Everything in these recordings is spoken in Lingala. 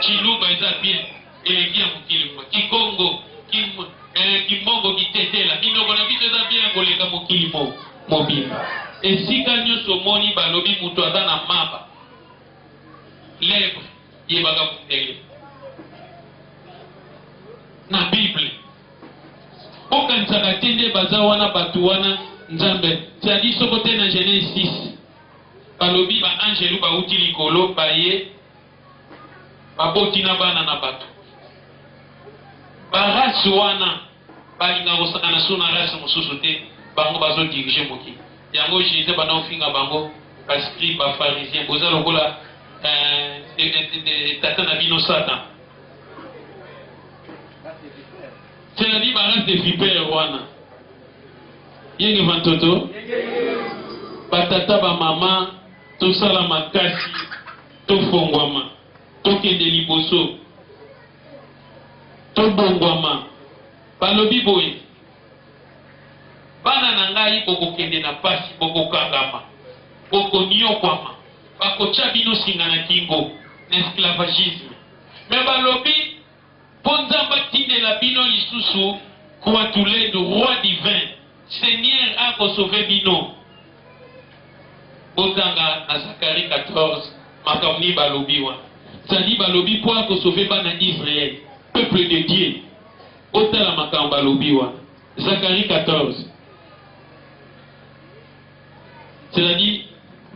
Chiluba eza bien elekia mokili mwa Kikongo Kimbongo kitetela minoko na biso eza bien koleka mokili mobimba esika nyonso moni balobi mutu aza na maba lèvre yebaka mundele na Bible okanisaka te nde baza wana bato wana Nzambe tadi soko te na Genèse 6 balobi ba angelu bauti likolo baye baboti na bana na bato barasi wana balinga kosakana so na rasi mosusu te bango bazodirige mokili yango Jésus bana ofinga bango baskri bafarisien boza lokola tata na bino Satan c'est-à-dire barasi de vipere wana yenge vantoto batata bamama tosala makasi tofongwama tokende liboso tobongwama balobi boye bana na ngai bokokende na pasi bokokangama bokoniokwama bakotya bino singa na kingo na esclavagisme me balobi mpo Nzambe atindela bino lisusu koatule de roi divin Seigneur akosauve bino botanga na Zacharie 14 makamni balobi wana c'est-à-dire balobi po akosauve bana Israël peuple de Dieu otala makambo balobi wana Zacharie 14 c'est-à-dire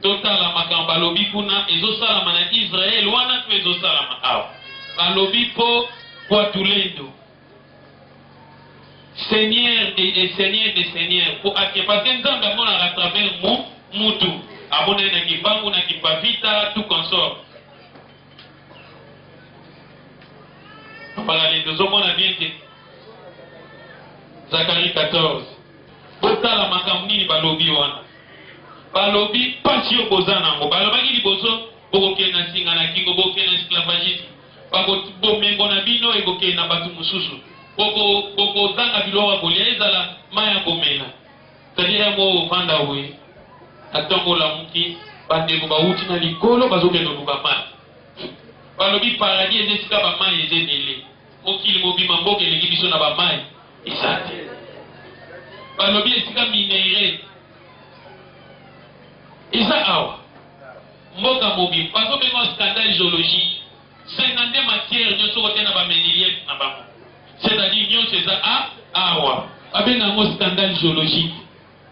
totala makambo balobi kuna ezosalama na Israël wana to ezosalama awa balobi po kwatulendo Seigneur et Seigneur des Seigneurs pour parce que Nzambe amona à travers mutu amona na kibangu na kipavita tout consort Parallèle de Zomona bien dit Zacharie 14 botala makambo nini balobi wana balobi pasi opozana ngo balobaki liboso bokokena singa na kingo bokena esclavagisme bomengo na bino ekokena bato mosusu bokozanga biloko ya kolia ezala mai ya komela c'est-à-dire yango ovanda we atango olamuki bandeko bauti na likolo bazokende luka mai balobi paradis eza esika bamai eza ebele mokili mobima mboka eleki biso na bamai eza te balobi esika minere eza awa mboka mobima bazobenga scandale géologique 52 matières nyonso kote na bamenilier na bango c'est-à-dire nyonso eza awa babenga yango scandale géologique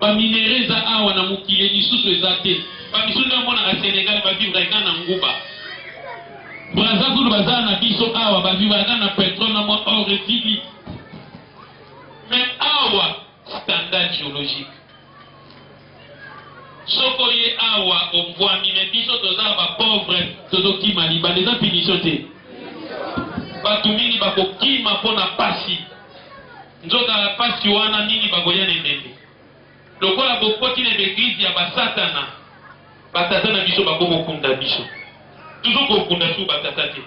baminere eza awa na mokili lisusu eza te bamisu nde omonaka Sénégal bavivre eka na nguba Brazzaville baza na biso awa bavivre eka na pétrole na mwa or efili mais awa scandale géologique soko ye awa obwami me biso toza bapauvre tozokima libanda eza punition te bato mingi bakokima mpo na pasi nzoka pasi wana mingi bakoya na ememe lokola bokoti na eglize ya basatana batata na biso bakomokunda biso toujours kokunda su batata te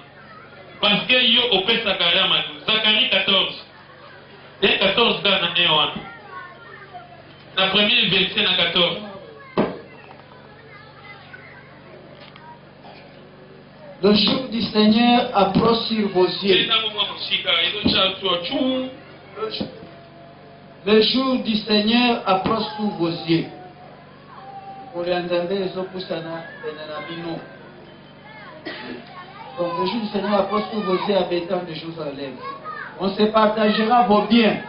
parce que yo opesaka ya madu Zacharie 14 14 ka na 1 wana na premier verset na 14 Le jour du Seigneur approche sur vos yeux. Le jour du Seigneur approche sur vos yeux. Donc le jour du Seigneur approche sur vos yeux, habitants de Jérusalem. On se partagera vos biens.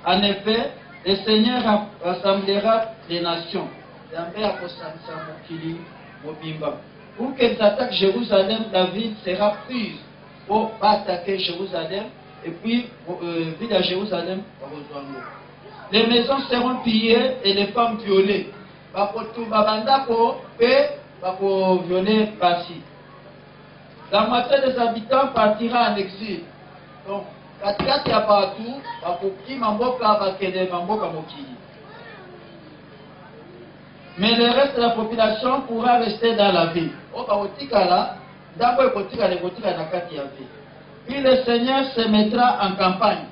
En effet, le Seigneur rassemblera les nations. Pour qu'elles attaquent Jérusalem, la ville sera prise pour attaquer Jérusalem et puis ville de Jérusalem va rejoindre. Les maisons seront pillées et les femmes violées. La moitié des habitants partira en exil. Donc, katikati ya partout, bakokima mboka bakende mboka mokili. Mais le reste de la population pourra rester dans la ville. Puis le Seigneur se mettra en campagne.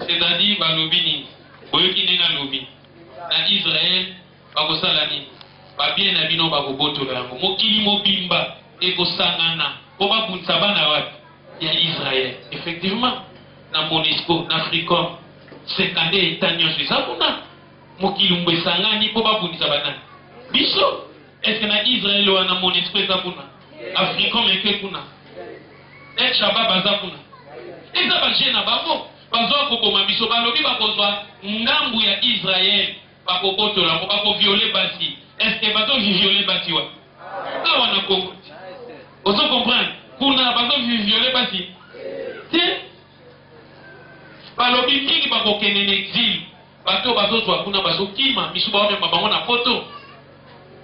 C'est-à-dire, Balobini, Boyokine Nalobi, dans Israël, bakosala nini babien na bino bakobotola yango mokili mobimba ekosangana po babundisa bana wapi ya Israël. Effectivement na Monisco na Africom 50 eta nyonso eza kuna mokili mbo esangani po babundisa bana biso. Est-ce na Israël wana Monisco eza kuna Africom eke kuna Shabab baza kuna eza baje na bango bazwa kokoma biso balobi bakozwa ngambu ya Israël bakobotola mo bakoviole basi. Est-ce que bazo viole basi wa awa na Congo ozo comprendre kuna bazo viole basi te balobi mingi bakokende na exil bato bazozwa kuna bazokima misu baomema bango na poto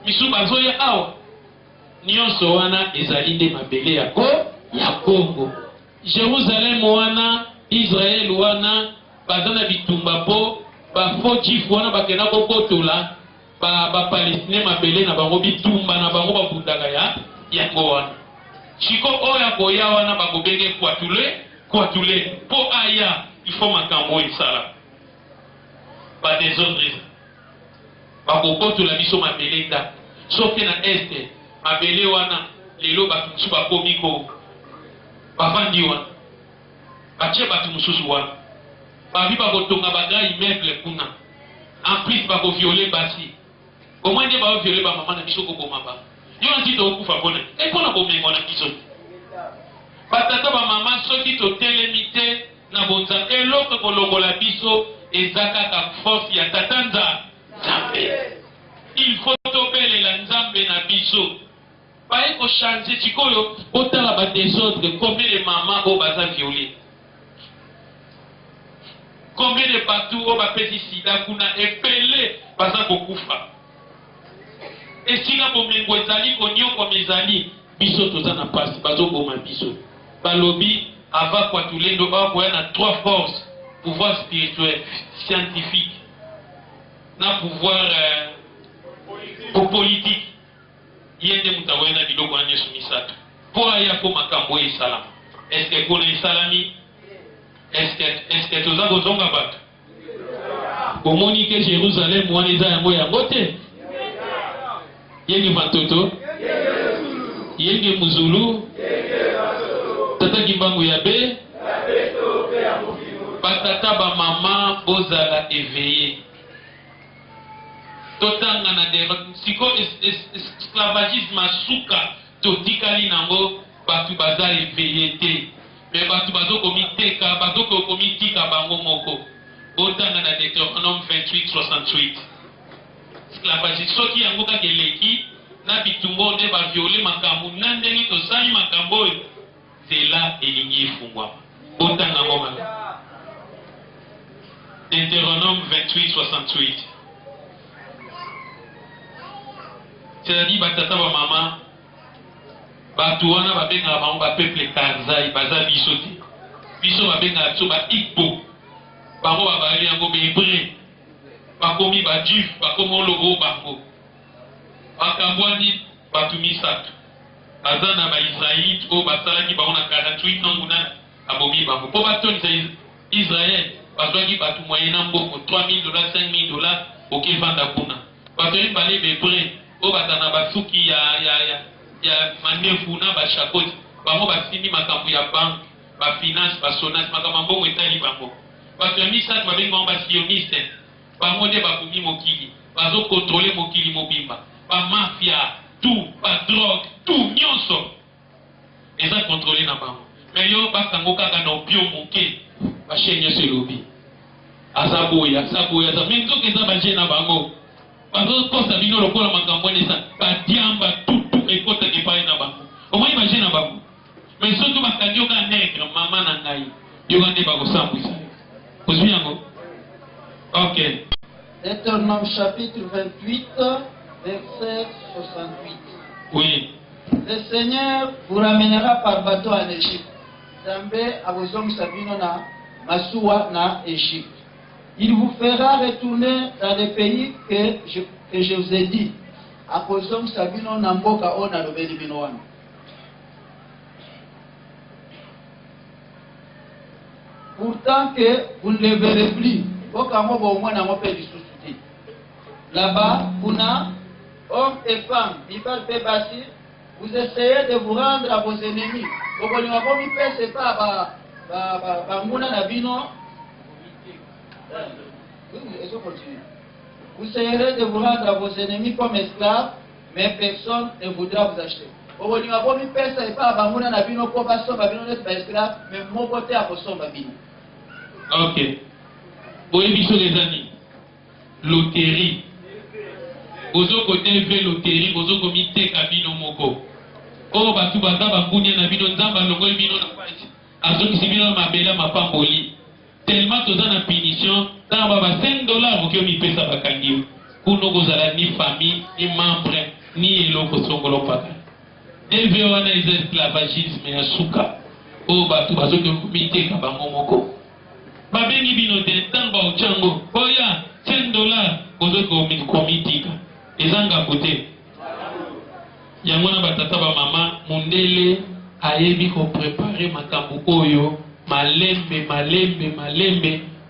misu bazoya awa nyonso wana ezali nde mabele ya Congo. Jérusalem wana Israël wana baza na bitumba po bafo jif wana bakenda kobotola ba-Palestinien mabele na bango bitumba na bango babundaka yango wana. Chiko oya koya wana bakobenge kwatule po aya ifo makambo esala ba desordre bakobotola biso mabele nda soki na este mabele wana lelo bato mosusu bakomi ko bavandi wana batie bato mosusu wana babi bakotonga baga immeuble kuna en plus bakoviole basi omwe nde baoviole bamama na biso koboma ba yo nti tokokufa mpona mpona bomengo na biso batata bamama soki totelemi te na bonza eloko kolongola biso eza kaka force ya tata nzambe. Il faut tobelela nzambe na biso baye kochange sikoyo otala badesordre. Combien de mamans oyo baza violé, combien de bato oyo bapesi sida kuna epele baza kokufa. Esika bomengo ezali konyokoma ezali biso toza na pasi bazoboma biso. Balobi ava kwatulendo bakoya na 3 forces: pouvoir spirituel, scientifique na pouvoir politique. Yende mutawena biloko na nyesu misato po aya po makambo esalama. Est-ce que kuna esalami? Est-ce que toza kozonga bato omoni ke Jérusalem wana eza yango te? Yenge matoto yenge muzulu tata kimbangu ya be batata ba mama bozala éveillé. Totanga na de siko esclavagisme asuka totikali nango batu baza éveillé te me batu bazokomiteka bazokomitika bango moko. Botanga na Deutéronome 28:68 esclavagisme soki yango kaka eleki na bitumbo nde baviole makambo na ndenge tosali makambo oyo nzela elingi efungwama. Botanga ngo mama Deutéronome 28:68. C'est-à-dire batata ba mama batu wana babenga bango ba peuple Kanzai baza biso te. Biso babenga biso ba Igbo. Bango babali yango ba Hébreu. Bakomi ba Juif, bakomo logo bango. Bakambwani batu misato. Azana ba Israélite o basalaki bango na 48 ans nguna abomi bango. Po batonisa Israël bazwaki batu moyena mboko $3,000, $5,000 okevanda kuna. Bato bale ba Hébreu o batana basuki ya manefu na bashakoti bango basimi makambo ya banque ba finance ba sonage makambo mbongo etali bango. Bato ya misato babenga ba sioniste bango nde bakomi mokili bazo contrôler mokili mobimba ba mafia tout ba drogue tout nyonso eza contrôler na bango. Mais yo bakango kaka na opio moke ba chenye selobi azaboya za menzoke za baje na bango bazokosa bino lokola makambo nesa badiamba tutu ekota epai na bango omoi baje na bango. Mais soki bakangi oka nègre mama na ngai yoka nde bakosambwisa kozwi yango. Ok. Deutéronome chapitre 28 verset 68. Oui. Le Seigneur vous ramènera par bateau en Égypte. Nzambe akozongisa bino na masuwa na Égypte. Il vous fera retourner dans le pays que je vous ai dit. Akozongisa bino na mboka oyo nalobeli bino wana. Pourtant que vous ne le verrez plus. Boka mo bo mwana mo pe lisusu te. là-bas, Kuna, hommes et femmes, Mibal Pebasi, vous essayez de vous rendre à vos ennemis. Donc, on va pas c'est pas Muna Nabino. Vous essayerez de vous rendre à vos ennemis comme esclaves, mais personne ne voudra vous acheter. On va pas c'est pas Muna Nabino pour passer à esclave, mais mon côté à vos sommes Babino. Ok. Vous avez vu les amis. Loterie. Vous avez côté loterie, vous avez comité Kabino Moko. Oh, batu baza bakunia na bino nzamba longo bino na page. Azoki sibino mabela mapamboli. Tellement toza na punition, dans baba $5 vous mi pesa bakangi. Kuno kozala ni famille, ni membre, ni eloko songolo paka. Eve wana is esclavagisme ya suka. Oh, batu bazoki komite kabango moko. Babengi bino te tamba ochango. Oya, $10 kozoki komitika. Ezanga kote. Yangona batata ba mama mundele ayebi ko préparer makambu oyo malembe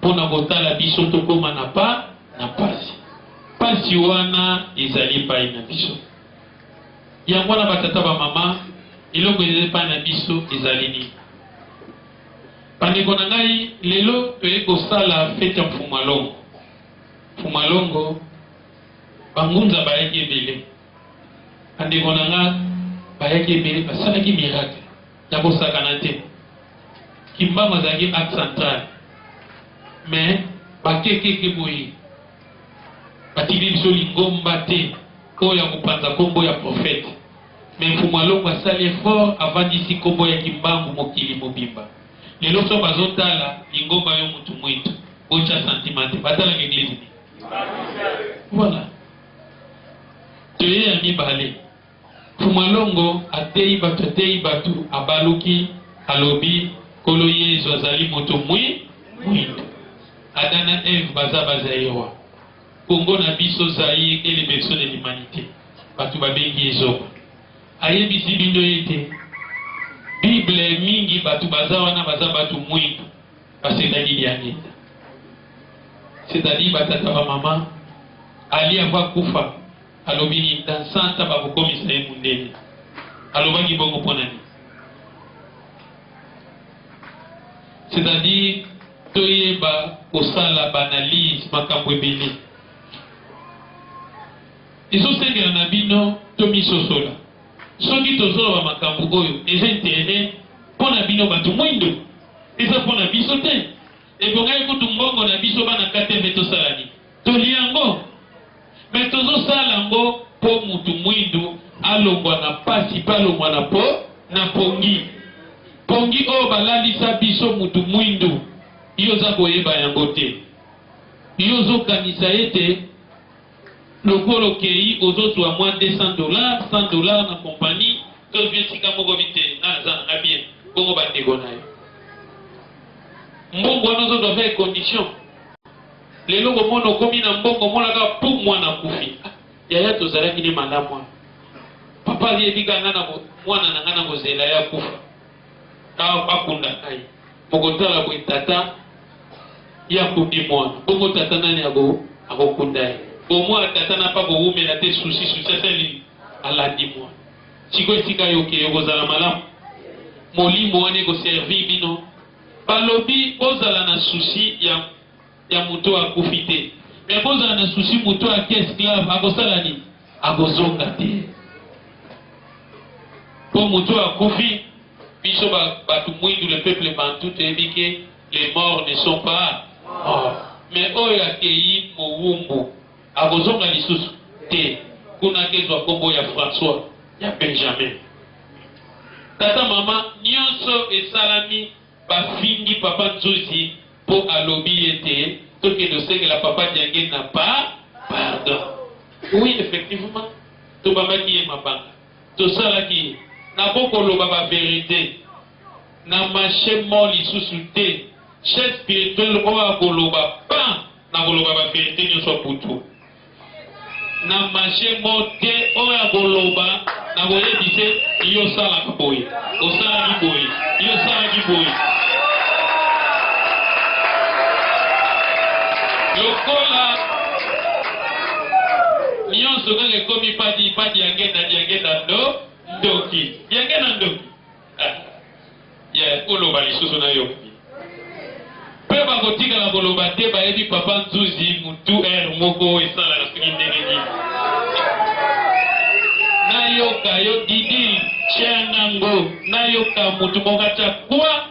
pona kotala biso to koma na pasi wana ezali pa ina biso. Yangona batata ba mama iloko ezali pa na biso ezali ni. Pandeko na ngai lelo toye kosala fete ya Mfumalongo bangunza bayaki ebele. Andeko nanga bayaki ebele basalaki miracle ya kosakana te. Kimbama zaki acte central. Mais bakekeke boye batili biso lingomba te oyo ya kopanza kombo ya prophète. Mais Mfumalongo asali effort avandisi kombo ya Kimbangu mokili mobimba. Lelo so bazotala lingomba yo mutu mwitu ocha sentimente batala l'église. Voilà. Toye ya mibale. Mfumalongo atei batu abaluki alobi kolo Yesu azali moto mwindo. Adana Eve baza yewa. Kongo na biso zayi et les personnes de l'humanité. Batu babengi ezoba. Ayebisi bindo ete Bible mingi batu baza wana baza batu mwindo. Basedali liangeta. C'est-à-dire batata ba mama ali ava kufa alobini dansanta bakokomisa ye mundele alobaki bongo ponani. C'est-à-dire toyeba kosala banalise makambo ebele ezosengela na bino tomisosola soki tozola ba makambo oyo eza intérêt mpona bino bato mwindo eza mpona biso te. Ebongai kutu mbongo na biso bana katembe tosalani toliango mais tozosala ngo po mutu mwindo alongwa na pasi palongwa na pongi oyo balalisa biso mutu mwindo iyo za koyeba yango te. Iyo zokanisa ete lokolo kei ozozwa mwa $100 na kompani tozwi esika moko vite naza na bien bongo bandeko na yo mbongo wana ozo doit condition. Lelo komona okomi na mbongo monaka pu mwana kufi. Yaya tozalaki ni malamu. Papa aliyebika ngana mwana na ngana kozela ya kufa. Tawa akunda kai. Mokotala ko tata ya kundi mwana. Bongo tata nani akokunda ye. Bomwa tata na pa boumela te susi sali alandi mwana. Chiko sika yoke yokozala malamu. Molimo wane ko servir bino. Balobi ozala na souci ya muto akufi te. Mais ozala na souci muto aki esclave akosala ni akozonga te. Po muto akufi biso batu mwindu le peuple bantu toyebi ke les morts ne sont pas morts. Mais oyo akei mowumbu akozonga lisusu te. Kuna kezwa kombo ya François ya Benjamin. Tata mama nyonso esalami bafingi papa nzuzi po alobi ete toke dosengela papa diange na pardon. Oui, effectivement tobambaki ye mabanga tosalaki na bokoloba ba vérité na marché mo lisusu te chef spirituel oyo akoloba pa na koloba ba vérité nyonso putu na marché mo te oyo akoloba na koyebise yo salaka boye osalaki boye yo salaki boye. nyonso kaka ekomi padi yangenda ndoki yangenda ndoki ya koloba lisusu na yo mpe bakotikala koloba te bayebi papa nzuzi mutu r moko esalaka soki ndenge nini nayoka yo didi tiangango nayoka mutu moko atya kwa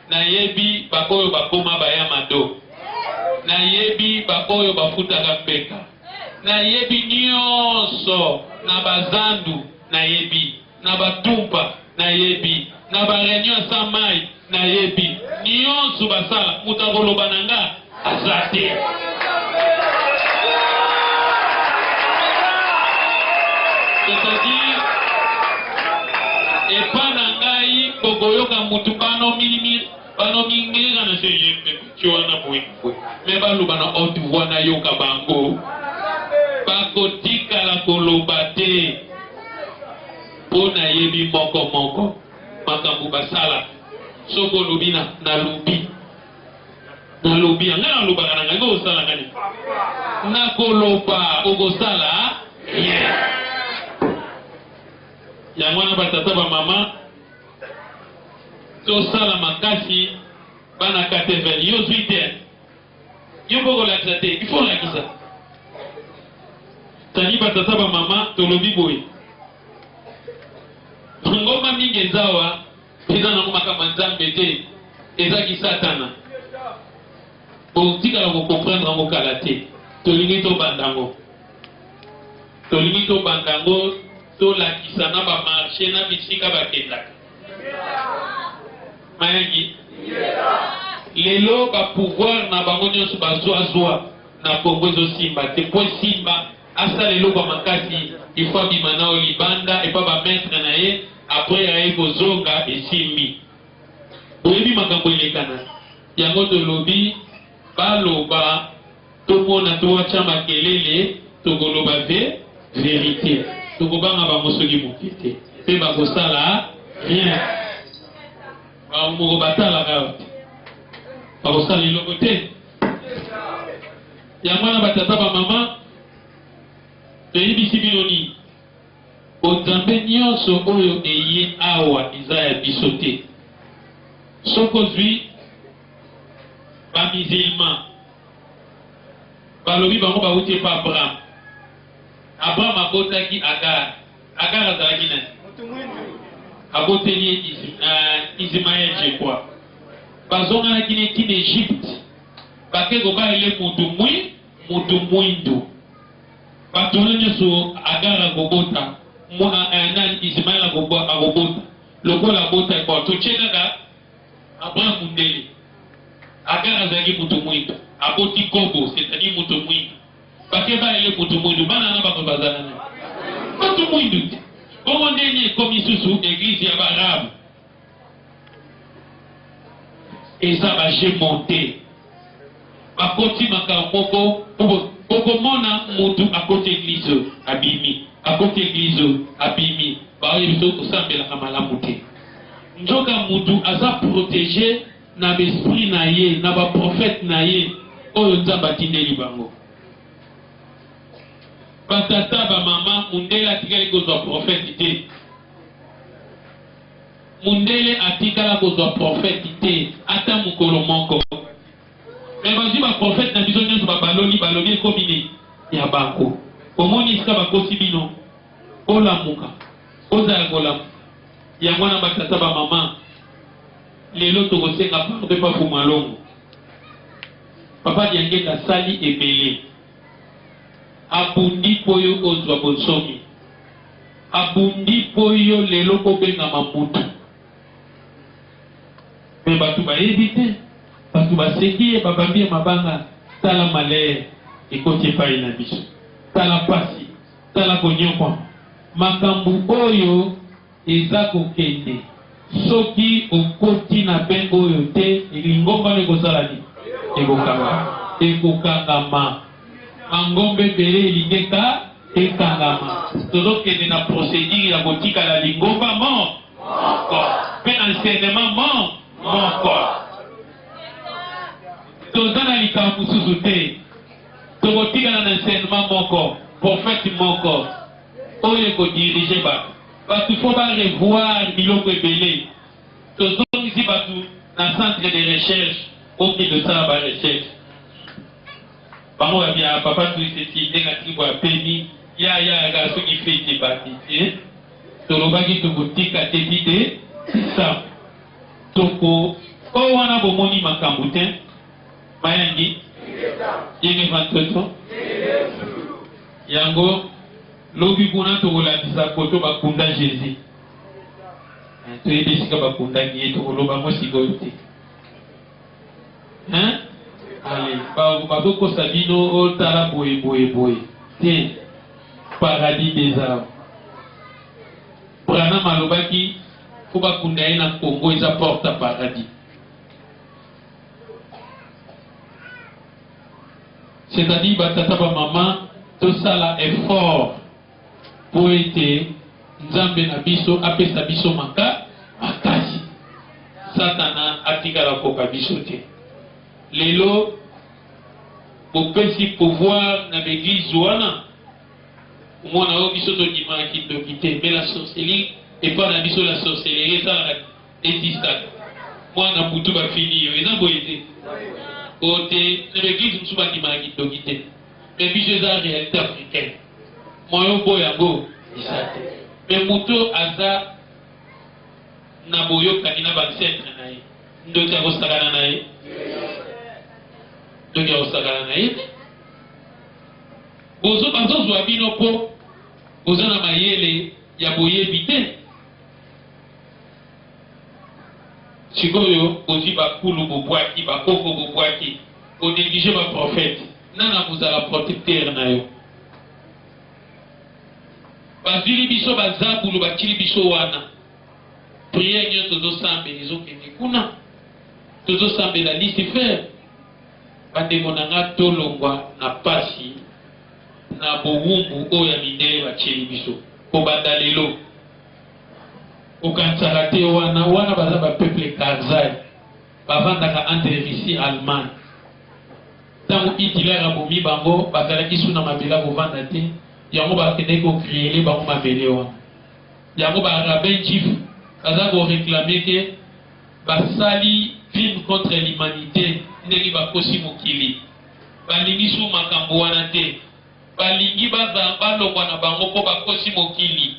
nayebi bakoyo bakoma bayama do nayebi bakoyo bafutaka mpeka nayebi nyonso na bazandu nayebi na batumpa nayebi na bareunion ya samai nayebi nyonso basala mutu akoloba na nga aza te c'est-à-dire epa na ngai bokoyoka mutu banomingirika na se wana boye me baloba na haute voix nayoka bango bakotikala koloba te mpo nayebi moko makambo basala soko olobi nalobi yanga nalobaka na ngai ngo osala ngani nakoloba okosala yango wana batata bamama tosala makasi bana kateveli yo zwi te yo mpo kolakisa te ifo olakisa tani batata bamama tolobi boye ngoma mingi ezawa eza nango makambo nzambe te ezaki satana otikala kokomprendre yango kala te tolingi tobandango tolakisa na bamarshe na bisika bakendaka mayangi lelo bapouvoir na bango nyonso bazwazwa na kongo ezosimba te po esimba asala eloko ya makasi ifo abima nao libanda epa bametre na ye apres aye kozonga esimbi oyebi makambo elekana yango tolobi baloba tomona towatya makelele tokoloba verité tokobanga bango soki moke te mpe bakosala rien moko batalaka yo te bakosala eloko te yango wana batata bamama toyebisi bino nini onzambe nyonso oyo eye awa eza ya biso te soki ozwi bamisilma balobi bango bauti epa abraham abotaki agar azalaki nani aboteli ismael je crois bazonganaki netina Egypte bake kobaele mutu mwindu batuna nyonso agar akobota nani ismael akobota lokola abota kwa totie kaka abraham mundele agar azalaki mutu mwindu aboti kobo c'est-à-dire mutu mwindu bake baele mutu mwindu bana na bako bazala na mutu mwindu te bongo ndenge ekomi susu eglise ya baarabe eza bagemonte bakoti makambo moko okomona mutu akoti eglise abimi baoyebi biso kosambelaka malamu te nzoka mutu aza protege na besprit na ye na baprofete na ye oyo nzambe atindeli bango batata bamama mundele atikali kozwa profete te mundele atikala kozwa profete te ata mokolo moko me bazwi baprofete na biso nyonso balobi ekomi ne ya bango omoni esika bakosi bino olamuka ozala kolamuka yango wana batata bamama lelo tokosenga pardon pa fumalongo papa diangenda asali ebele abundi po yo ozwa bonsomi abundi po yo lelo kobengama mutu me bato bayebi te bato baseki ye babambi ye mabanga tala malere ekoti epai na biso tala pasi tala konyokwa makambo oyo eza kokende soki okoti na bengo oyo te lingomba ekozala nini ekokangama angombe ebele elingeka ekangama tozokende na procédure ya kotikala lingomba moko mpe enseignement moko toza na likambo mosusu te tokotikala na enseignement moko prophète moko oyo ekodirige bato bato fo barevoir biloko ebele tozongisi bato na centre de recherche okende osala barecherche bango babia papa tuiseti ndenge atiki boya peni yayaka soki fete bati te tolobaki tokotika te ti te sa toko oyo wana bomoni makambo te mayangi yenge vantoto yango lobi kuna tokolatisa koto bakunda Jésus toyebi esika bakundaki ye tokoloba ngo sikoyo te bakokosa bino otala boye te paradis des arbres Branham alobaki fo bakunda ye na Congo eza porte à paradis. C'est-à-dire batata ba maman tosala effort pour ete nzambe na biso apesa biso makasi satana atikala koka biso te lelo bopesi pouvoir na l'église wana umona o biso to dimaki dokite mais la sorcellerie et pas na biso la sorcellerie ça existe mwana butu ba fini yo eza boyete côté na l'église musuba dimaki dokite mais biso eza réalité africaine moyo boyango isate mais muto aza na boyokani na bancentre na ye ndoki akosakana na ye ndoki akosakana na ye bazozwa bino mpo boza na mayele ya boyebi te sikoyo bozwi bakulu bobwaki bakoko bobwaki bonéglige baprofete nana kozala protecteur na yo bazwili biso bazabulu bakili biso wana priere nyonso tozosambela ezokende kuna tozosambela Lucifer bandeko na nga tolongwa na pasi na bowumbu oyo ya mindele batieli biso kobanda lelo okanisaka te wana baza bapeuple karzai bavandaka entre Russie Allemagne ntango Hitler abomi bango bazalaki suna mabela kovanda te yango bakendeki kokriele bango mabele wana yango baarabin jif baza koreklame ke basali crime contre l'humanité ndenge bakosi mokili balingi su makambo wana te balingi balongwa na bango mpo bakosi mokili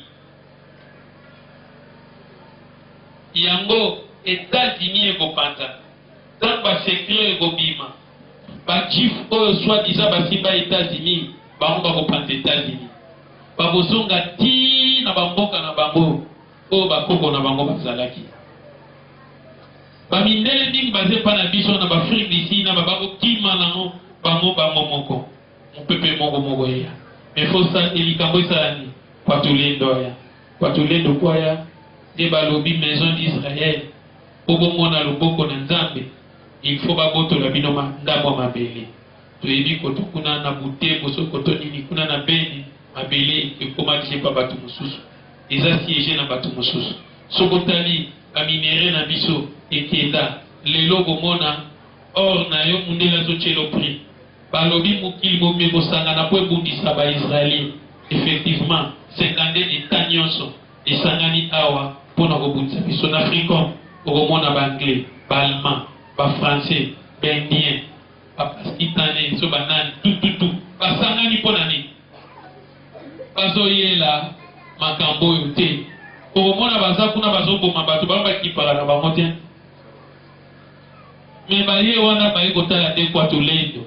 yango États-Unis ekopanza ntango basekret ekobima bajif oyo soi-disant basimba États-Unis bango bakopanza États-Unis bakozonga ti na bamboka na bango oyo bakoko na bango bazalaki bamindele mingi baze mpa na biso na baafrike d'ici na babakokima nango bango moko mopepe moko eya mais fo elikambo esalani patolendo kwaya nde balobi maison d'Israël po bomona loboko na nzambe il faut babotola bino ndambo mabele toyebi koto kuna na butembo so koto nini kuna na beni mabele ekomatise pa bato mosusu eza siege na bato mosusu sokotali baminere na biso ekenda lelo bomona or na yo mundela zotyelo prix balobi mokili bomi kosangana po ebundisa baisraélien effectivement 50 eta nyonso esangani awa mpona kobundisa biso na africain okomona baanglais baallemand bafrançais baindien bapakistanais so banani tututu basangani mpona nini bazoyela makambo oyo te okomona baza kuna bazoboma bato bango bakipaka na bango te me baye wana baye kotala te kwa tolendo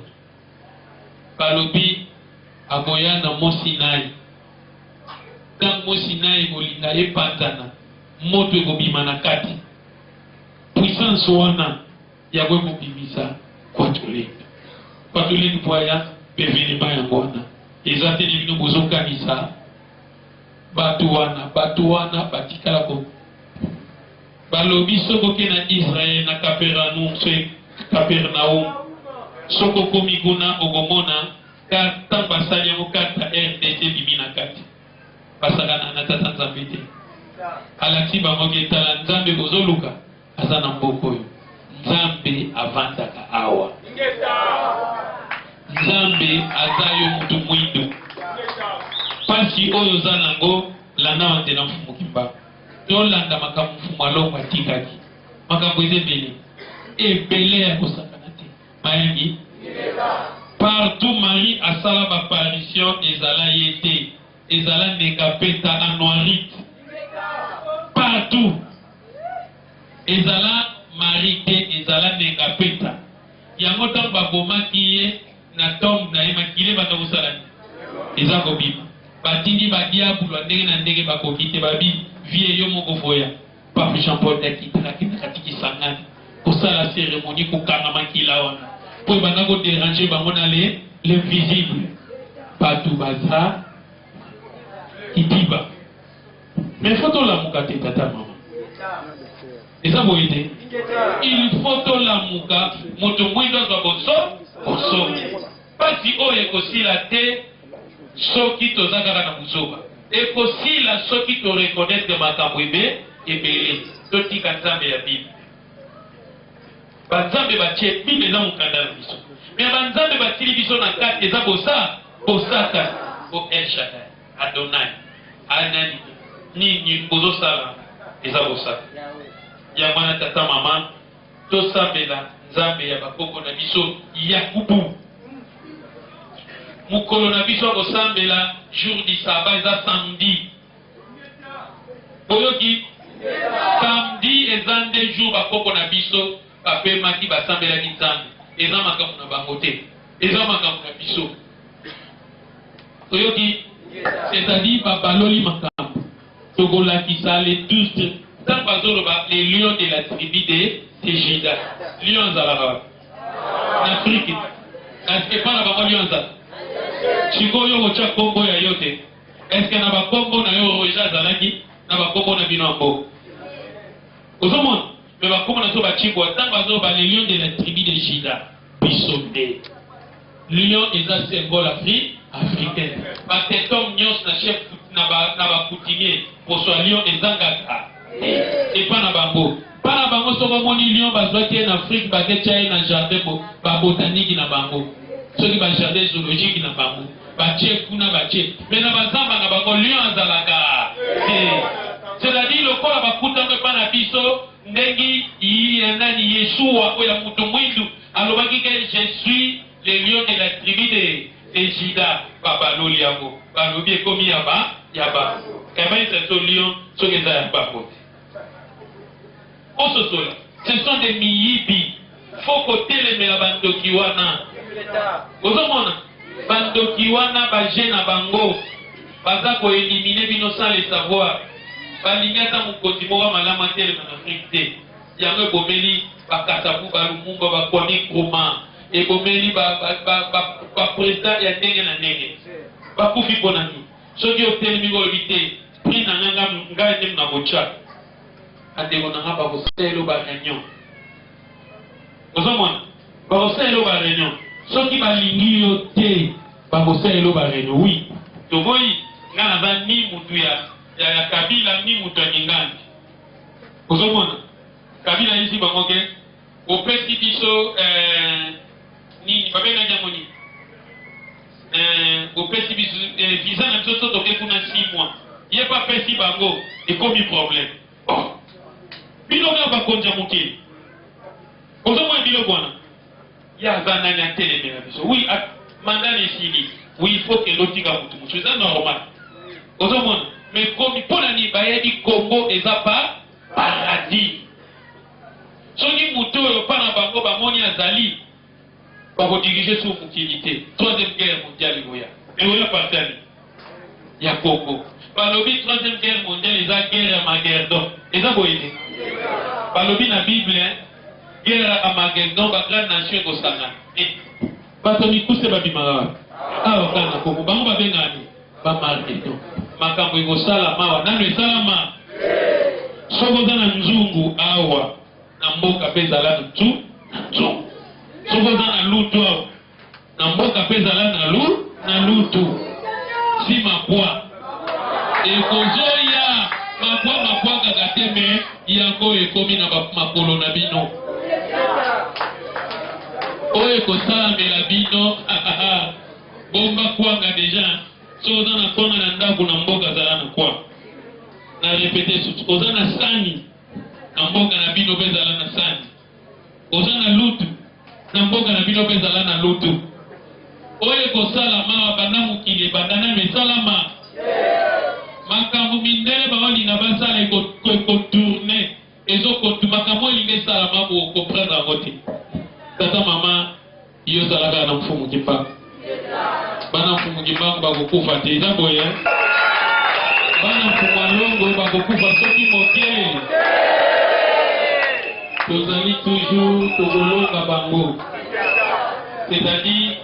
balobi akoya na Mosinai ntango Mosinai ekolinga epanzana moto ekobima na kati puissance wana yango ekobimisa kwa tolendo pwaya pevenema yango wana eza te bino bozokanisa bato wana batikala ko balobi sokoke na Israël na Capernaum soko komi kuna okomona ntango basali yango kata RDC bimi na kati basakana na tata nzambe te alati bango ketala nzambe bozoluka aza na mboka oyo nzambe avandaka awa nzambe aza yo mutu mwindo pasi oyo za nango landa wantena mfumu kimba to landa makambo mfumu alongo atikaki makambo ezebele ebele ya kosakana te mayangi partout Marie asala apparition ezala yete ezala nekapeta anuarite partout ezala Marie te ezala nekapeta yango ntango babomaki ye na tombe na ye makile bata kosala eza kobima batindi badiabulwa ndenge na ndenge bakoki te babi vie yo moko voya pape Jean Paul dakitaka tikisangani kosala cérémonie kokanga makila wana po ebanda koderange bango na l'invisible bato baza kidiba mais faut tolamuka te tata mama eza boye te il faut tolamuka moto mwindo azwa boso pasi oyo ekosila te soki toza kaka na buzoba ekosila soki torekonetre makambo ebele totika nzambe ya bible banzambe batie bible eza mokanda na biso me banzambe batili biso na kati eza bosaka o El Shaddai Adonai anani nini bozosala eza bosaka ya mwana tata mama tosambela nzambe ya bakoko na biso Yakubu mukolo na biso akosambela jour du sabbat eza samedi boyoki samedi eza nde jour bakoko na biso bapemaki basambelaki nzambe eza makambo na bango te eza makambo na biso oyoki c'est-à-dire babaloli makambo tokolakisa les 12 ntango bazoloba les lions de la tribu de Juda lion azalaka na Afrique epa na bango lion azala sikoyo kotya kombo ya yo te eske na bakombo na yo oja azalaki na bakombo na bino yango ozomona me bakombo na so bacibwa ntango bazoloba les lions de la tribu de Juda biso nde lion eza symbole africaine batetom nyonso na chef na bakutimier poswa lion ezangaka epa na bango mpa na bango soko omoni lion bazwaki ye na Afrique baketya ye na jardin babotaniki na bango soki bajardin zoologique na bango batie kuna batie me na bazamba na bango lion azalaka c'est-à-dire lokola bakutango epa na biso ndenge nani Yeshua oyo ya mutu mwindu alobaki ke je suis le lion de la tribu de Juda babaloli yango balobi ekomi yaba kabaisa so lion soki eza ya bango ososola ce sont des miyibi faut kotelemela bandoki wana ozomona bandoki wana baje na bango baza koelimine bino sans le savoir balingi ata mokonzi moko malamu atelema na Afrique te yango ebomeli bakasabu balumumba bakwami nkrumah ebomeli baprésident ya ndenge na ndenge bakufi mpo na nini soki otelemi kolobi te prix na ngai nde na botya andeko na nga bakoselo bareunion ozomona bakoselo bareunion soki balingi yo te bakoselo bareunion wi toboyi nga naza ni mutu ya Kabila ni mutu ya Ngingandi ozomona Kabila yisi bango ke opesi biso nini babengaki yango nini opesi biso visa na biso totoke kuna 6 mois ye pa pesi bango ekomi problème biloko ya bakonza mokili ozomona biloko wana ye aza nani atelemela biso wi mandani esili wi il faut ke lotika mutu mosu eza normal ozomona me komi mpo na nini bayebi Kongo eza paradis soki mutu oyo mpa na bango bamoni azali bakodirige sur mokili te 3e guerre mondiale boya eoya partani ya Kongo balobi 3e guerre mondiale eza guerre ya Magerdon eza boye te balobi na Bible guerre ya Magerdon bagrande nation ekosangana bato mikuse babimaka awa kala na Kongo bango babengani bamarketon makambo ekosala mawa nano esalama soko oza na nzungu awa na mboka mpe ezala na nzungu soko oza na lutu awa na mboka mpe ezala na lutu si mapwa ekozoya mapwa kaka te me yango ekomi na makolo na bino oyo ekosalamela bino bomba kwanga deja so oza na konga na ndako na mboka zala na kwa na répéter susu oza na sani na mboka na bino pe zala na sani oza na lutu na mboka na bino pe zala na lutu oye kosala mawa banda mokili ebandana mesalama makambo mindele baolinga basala ekotourne makambo olinga esalama koprendre yango te tata mama yo ozalaka na mfumu kimbangu bana mfumu kimbangu bakokufa te eza boye bana mfumu alongo bakokufa soki moke tozali toujours tokolonga bango c'est-à-dire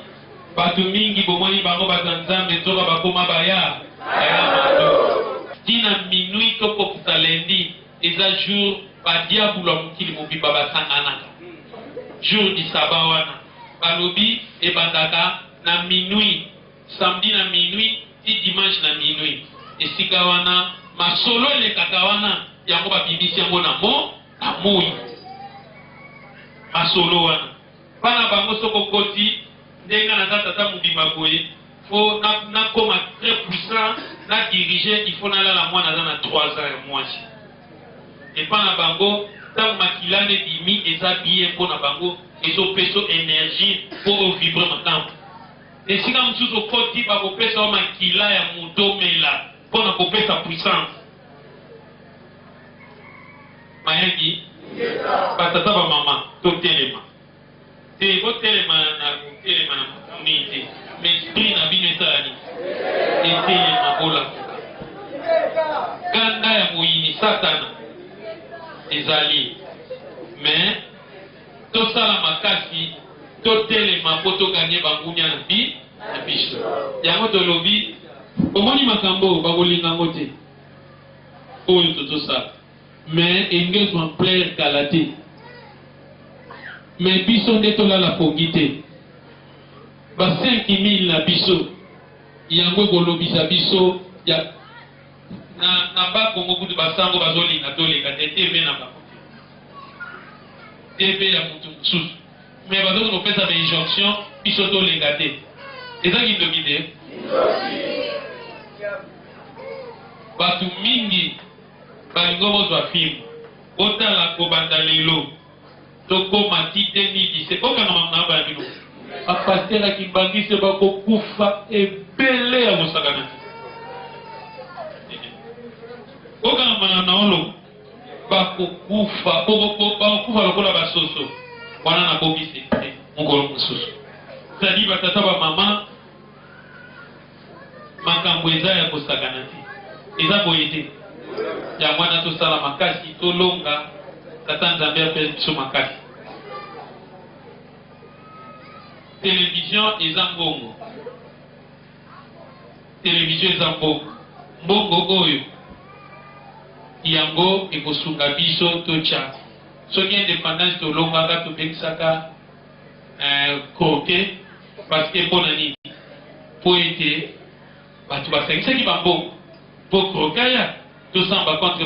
bato mingi bomoni bango batanzambe nzoka bakoma baya mato tina minuit tokokisa lendi eza jour badiabulu ya mokili mobimba basanganaka jour du saba wana balobi ebandaka na minuit samedi na minuit ti dimanche na minuit esika wana masolo elekaka wana yango babimisi yango na moi masolo wana bana bango soko koti ndenge naza tata mobimba boye faut nakoma très puissant na diriger il faut nalala mwana aza na 3 ans ya mwasi epa na bango ntango makila nde bimi eza bien mpo na bango ezopesa énergie mpo ovivre makambo esika mosusu okoti bakopesa o makila ya motomela mpo na kopesa puissance mayangi batata bamama totelema te botelema na kotelema na makamii te mais esprit na bino esalani etelema bolafuka ganda ya moyini satana ezali mais tosala makasi totelema mpo toganye bangunia na biso yango tolobi omoni makambo bakolinga yango te oyo tozosala mais engagement plaire kala te mais biso nde tolala pongi te ba 5000 na biso yango ekolobisa biso ya na bakongo kutu basango bazolinga tolinga te tv na bango tv ya mutu mosusu mais bazoki kopesa bainjonction biso tolinga te eza kindoki te bato mingi balingo bozwa filme botala kobanda lelo tokoma ti 2017 okangama na baya bino bapaster akimbangise bakokufa ebele ya kosakana okangama na olo bakokufa lokola basoso wana na bobisi te mokolo mosusu sadi batata bamama makambo eza ya kosakana te eza boye te yango wana tosala makasi tolonga tata nzambe apesa biso makasi télévision eza mbongo télévision eza mbongo oyo yango ekosunga biso totya soki indépendance tolongaka tobekisaka kroke parce que mpo na nini mpo ete bato basangisaki bambongo mpo kroke aya tosamba contre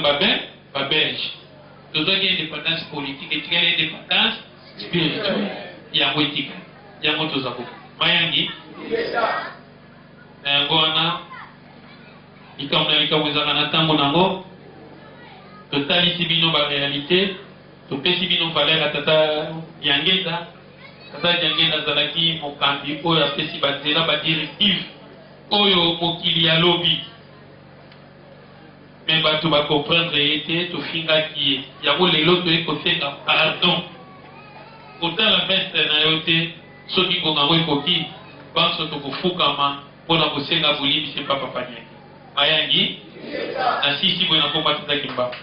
babelge tozwaki indépendance politique etikali indépendance spirituelle yango etika yango toza koko mayangi na yango wana likambo na likambo ezaka na ntango nango totalisi bino baréalité topesi bino valeur ya tata Diangenda. Tata Diangenda azalaki mokambi oyo apesi banzela badirective oyo mokili ya lobi me bato bakomprendre ye te tofingaki ye yango lelo toye kosenga pardon kotala veste na yo te soki ngonga ngo ekoki banso tokofukama mpona kosenga bolimbisi papa paniaki ayangi na sisi boye nakoma tata Kimbangu.